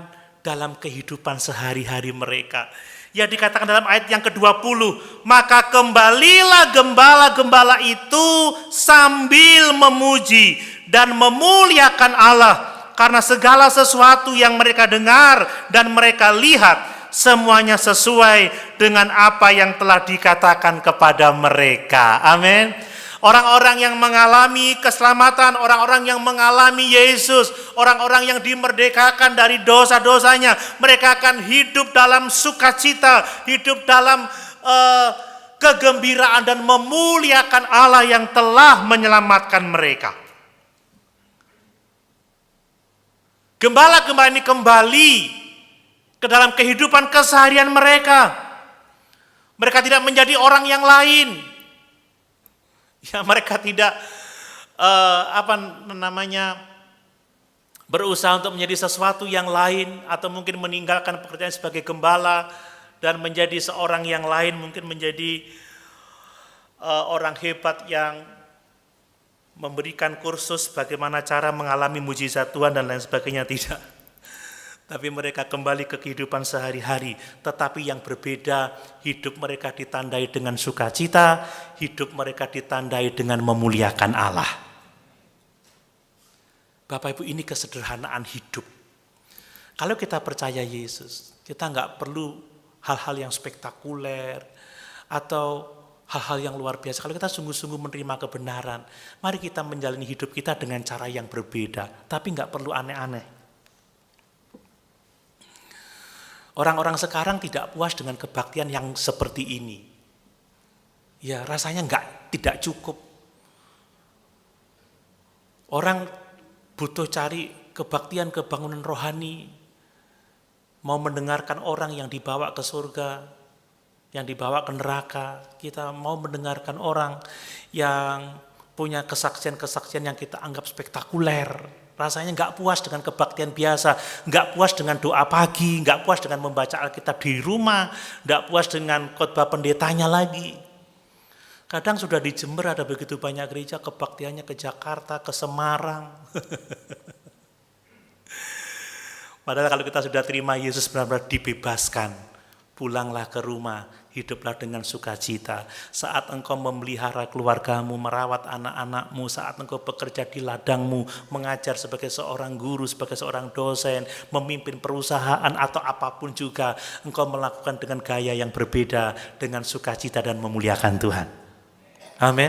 dalam kehidupan sehari-hari mereka. Ya, dikatakan dalam ayat yang ke-20, maka kembalilah gembala-gembala itu sambil memuji dan memuliakan Allah. Karena segala sesuatu yang mereka dengar dan mereka lihat, semuanya sesuai dengan apa yang telah dikatakan kepada mereka. Amin. Orang-orang yang mengalami keselamatan, orang-orang yang mengalami Yesus, orang-orang yang dimerdekakan dari dosa-dosanya, mereka akan hidup dalam sukacita, hidup dalam kegembiraan dan memuliakan Allah yang telah menyelamatkan mereka. Gembala-gembala ini kembali ke dalam kehidupan keseharian mereka. Mereka tidak menjadi orang yang lain. Ya, mereka tidak berusaha untuk menjadi sesuatu yang lain atau mungkin meninggalkan pekerjaan sebagai gembala dan menjadi seorang yang lain, mungkin menjadi orang hebat yang memberikan kursus bagaimana cara mengalami mujizat Tuhan dan lain sebagainya, tidak. Tapi mereka kembali ke kehidupan sehari-hari, tetapi yang berbeda, hidup mereka ditandai dengan sukacita, hidup mereka ditandai dengan memuliakan Allah. Bapak Ibu, ini kesederhanaan hidup. Kalau kita percaya Yesus, kita nggak perlu hal-hal yang spektakuler atau hal-hal yang luar biasa. Kalau kita sungguh-sungguh menerima kebenaran, mari kita menjalani hidup kita dengan cara yang berbeda, tapi nggak perlu aneh-aneh. Orang-orang sekarang tidak puas dengan kebaktian yang seperti ini. Ya, rasanya tidak cukup. Orang butuh cari kebaktian, kebangunan rohani. Mau mendengarkan orang yang dibawa ke surga, yang dibawa ke neraka. Kita mau mendengarkan orang yang punya kesaksian-kesaksian yang kita anggap spektakuler. Rasanya nggak puas dengan kebaktian biasa, nggak puas dengan doa pagi, nggak puas dengan membaca Alkitab di rumah, nggak puas dengan khotbah pendetanya lagi. Kadang sudah di Jember ada begitu banyak gereja, kebaktiannya ke Jakarta, ke Semarang. Padahal kalau kita sudah terima Yesus benar-benar dibebaskan, pulanglah ke rumah, hiduplah dengan sukacita. Saat engkau memelihara keluargamu, merawat anak-anakmu, saat engkau bekerja di ladangmu, mengajar sebagai seorang guru, sebagai seorang dosen, memimpin perusahaan atau apapun juga, engkau melakukan dengan gaya yang berbeda, dengan sukacita dan memuliakan Tuhan. Amin.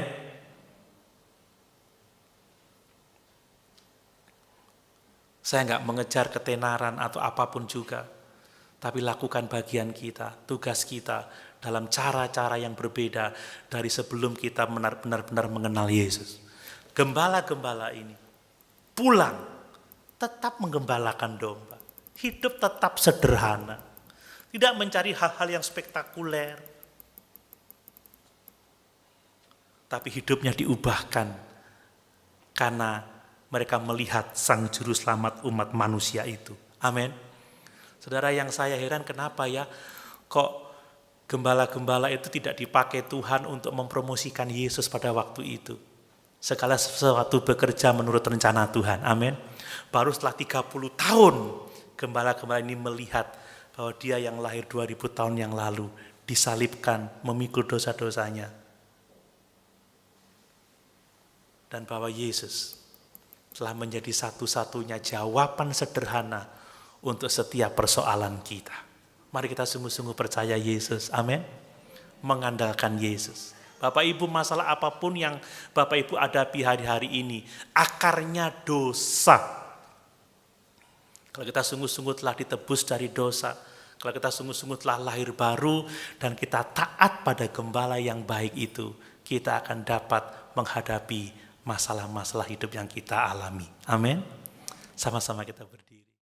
Saya nggak mengejar ketenaran atau apapun juga, tapi lakukan bagian kita, tugas kita dalam cara-cara yang berbeda dari sebelum kita benar-benar mengenal Yesus. Gembala-gembala ini pulang tetap menggembalakan domba, hidup tetap sederhana, tidak mencari hal-hal yang spektakuler, tapi hidupnya diubahkan karena mereka melihat Sang Juru Selamat umat manusia itu. Amin. Saudara, yang saya heran kenapa ya kok gembala-gembala itu tidak dipakai Tuhan untuk mempromosikan Yesus pada waktu itu. Segala sesuatu bekerja menurut rencana Tuhan. Amin. Baru setelah 30 tahun gembala-gembala ini melihat bahwa dia yang lahir 2000 tahun yang lalu disalibkan, memikul dosa-dosanya. Dan bahwa Yesus telah menjadi satu-satunya jawaban sederhana untuk setiap persoalan kita. Mari kita sungguh-sungguh percaya Yesus, amin. Mengandalkan Yesus. Bapak Ibu, masalah apapun yang Bapak Ibu hadapi hari-hari ini, akarnya dosa. Kalau kita sungguh-sungguh telah ditebus dari dosa, kalau kita sungguh-sungguh telah lahir baru, dan kita taat pada gembala yang baik itu, kita akan dapat menghadapi masalah-masalah hidup yang kita alami. Amin. Sama-sama kita berdoa.